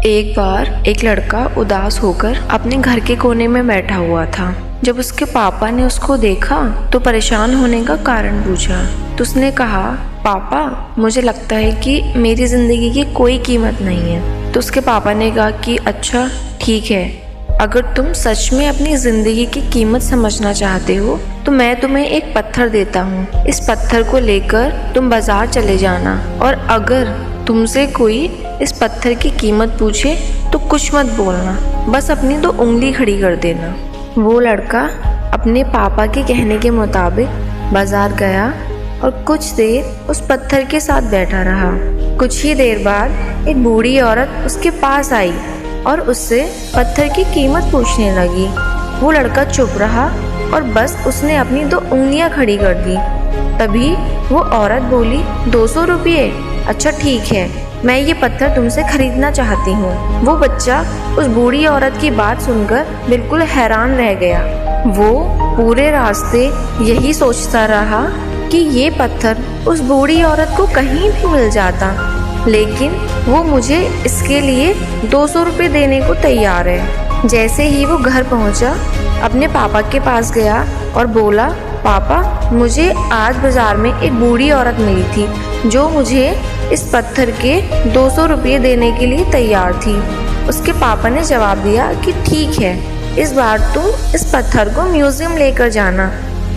एक बार एक लड़का उदास होकर अपने घर के कोने में बैठा हुआ था। जब उसके पापा ने उसको देखा तो परेशान होने का कारण पूछा। तो उसने कहा, पापा मुझे लगता है कि मेरी ज़िंदगी की कोई कीमत नहीं है। तो उसके पापा ने कहा कि अच्छा ठीक है, अगर तुम सच में अपनी ज़िंदगी की कीमत समझना चाहते हो तो मैं तुम्हें एक पत्थर देता हूँ। इस पत्थर को लेकर तुम बाजार चले जाना और अगर तुमसे कोई इस पत्थर की कीमत पूछे तो कुछ मत बोलना, बस अपनी 2 उंगली खड़ी कर देना। वो लड़का अपने पापा के कहने के मुताबिक बाजार गया और कुछ देर उस पत्थर के साथ बैठा रहा। कुछ ही देर बाद एक बूढ़ी औरत उसके पास आई और उससे पत्थर की कीमत पूछने लगी। वो लड़का चुप रहा और बस उसने अपनी 2 उंगलियां खड़ी कर दी। तभी वो औरत बोली, 200 रुपये? अच्छा ठीक है, मैं ये पत्थर तुमसे खरीदना चाहती हूँ। वो बच्चा उस बूढ़ी औरत की बात सुनकर बिल्कुल हैरान रह गया। वो पूरे रास्ते यही सोचता रहा कि ये पत्थर उस बूढ़ी औरत को कहीं भी मिल जाता, लेकिन वो मुझे इसके लिए 200 रुपये देने को तैयार है। जैसे ही वो घर पहुंचा, अपने पापा के पास गया और बोला, पापा मुझे आज बाज़ार में एक बूढ़ी औरत मिली थी जो मुझे इस पत्थर के 200 रुपये देने के लिए तैयार थी। उसके पापा ने जवाब दिया कि ठीक है, इस बार तुम इस पत्थर को म्यूज़ियम लेकर जाना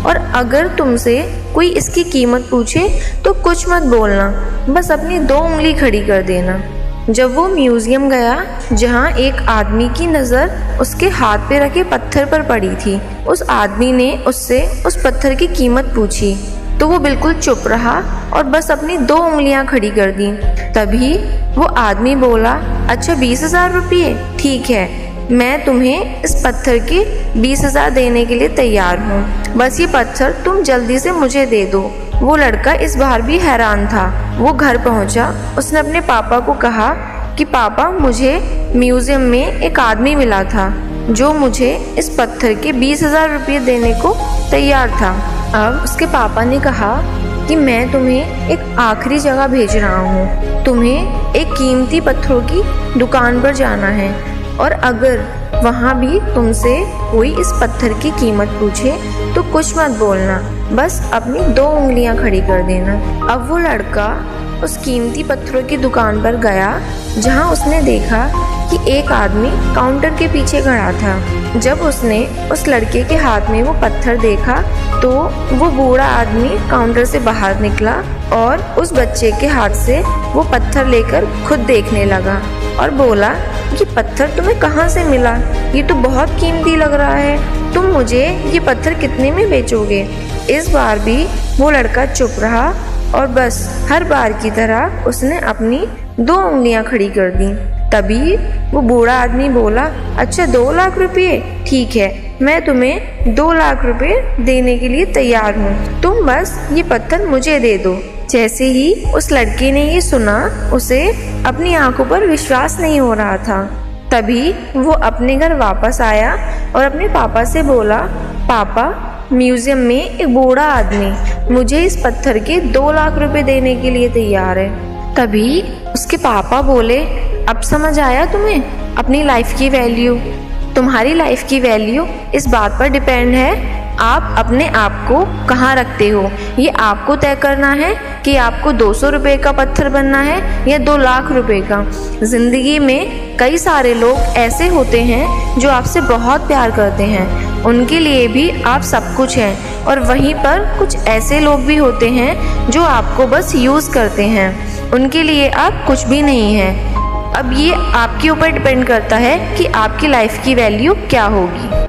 और अगर तुमसे कोई इसकी कीमत पूछे तो कुछ मत बोलना, बस अपनी 2 उंगली खड़ी कर देना। जब वो म्यूज़ियम गया जहाँ एक आदमी की नज़र उसके हाथ पे रखे पत्थर पर पड़ी थी, उस आदमी ने उससे उस पत्थर की कीमत पूछी तो वो बिल्कुल चुप रहा और बस अपनी 2 उंगलियां खड़ी कर दी। तभी वो आदमी बोला, अच्छा 20,000 रुपये? ठीक है, मैं तुम्हें इस पत्थर के 20,000 देने के लिए तैयार हूँ, बस ये पत्थर तुम जल्दी से मुझे दे दो। वो लड़का इस बार भी हैरान था। वो घर पहुँचा, उसने अपने पापा को कहा कि पापा मुझे म्यूज़ियम में एक आदमी मिला था जो मुझे इस पत्थर के 20,000 रुपये देने को तैयार था। अब उसके पापा ने कहा कि मैं तुम्हें एक आखिरी जगह भेज रहा हूँ, तुम्हें एक कीमती पत्थरों की दुकान पर जाना है और अगर वहाँ भी तुमसे कोई इस पत्थर की कीमत पूछे तो कुछ मत बोलना, बस अपनी 2 उंगलियां खड़ी कर देना। अब वो लड़का उस कीमती पत्थरों की दुकान पर गया जहाँ उसने देखा कि एक आदमी काउंटर के पीछे खड़ा था। जब उसने उस लड़के के हाथ में वो पत्थर देखा तो वो बूढ़ा आदमी काउंटर से बाहर निकला और उस बच्चे के हाथ से वो पत्थर लेकर खुद देखने लगा और बोला, ये पत्थर तुम्हें कहाँ से मिला? ये तो बहुत कीमती लग रहा है, तुम मुझे ये पत्थर कितने में बेचोगे? इस बार भी वो लड़का चुप रहा और बस हर बार की तरह उसने अपनी 2 उंगलियां खड़ी कर दी। तभी वो बूढ़ा आदमी बोला, अच्छा 2 लाख रुपये? ठीक है, मैं तुम्हें 2 लाख रुपये देने के लिए तैयार हूँ, तुम बस ये पत्थर मुझे दे दो। जैसे ही उस लड़के ने ये सुना, उसे अपनी आंखों पर विश्वास नहीं हो रहा था। तभी वो अपने घर वापस आया और अपने पापा से बोला, पापा म्यूज़ियम में एक बूढ़ा आदमी मुझे इस पत्थर के 2 लाख रुपए देने के लिए तैयार है। तभी उसके पापा बोले, अब समझ आया तुम्हें अपनी लाइफ की वैल्यू? तुम्हारी लाइफ की वैल्यू इस बात पर डिपेंड है आप अपने आप को कहाँ रखते हो। ये आपको तय करना है कि आपको 200 रुपये का पत्थर बनना है या 2 लाख रुपए का। ज़िंदगी में कई सारे लोग ऐसे होते हैं जो आपसे बहुत प्यार करते हैं, उनके लिए भी आप सब कुछ हैं, और वहीं पर कुछ ऐसे लोग भी होते हैं जो आपको बस यूज़ करते हैं, उनके लिए आप कुछ भी नहीं हैं। अब ये आपके ऊपर डिपेंड करता है कि आपकी लाइफ की वैल्यू क्या होगी।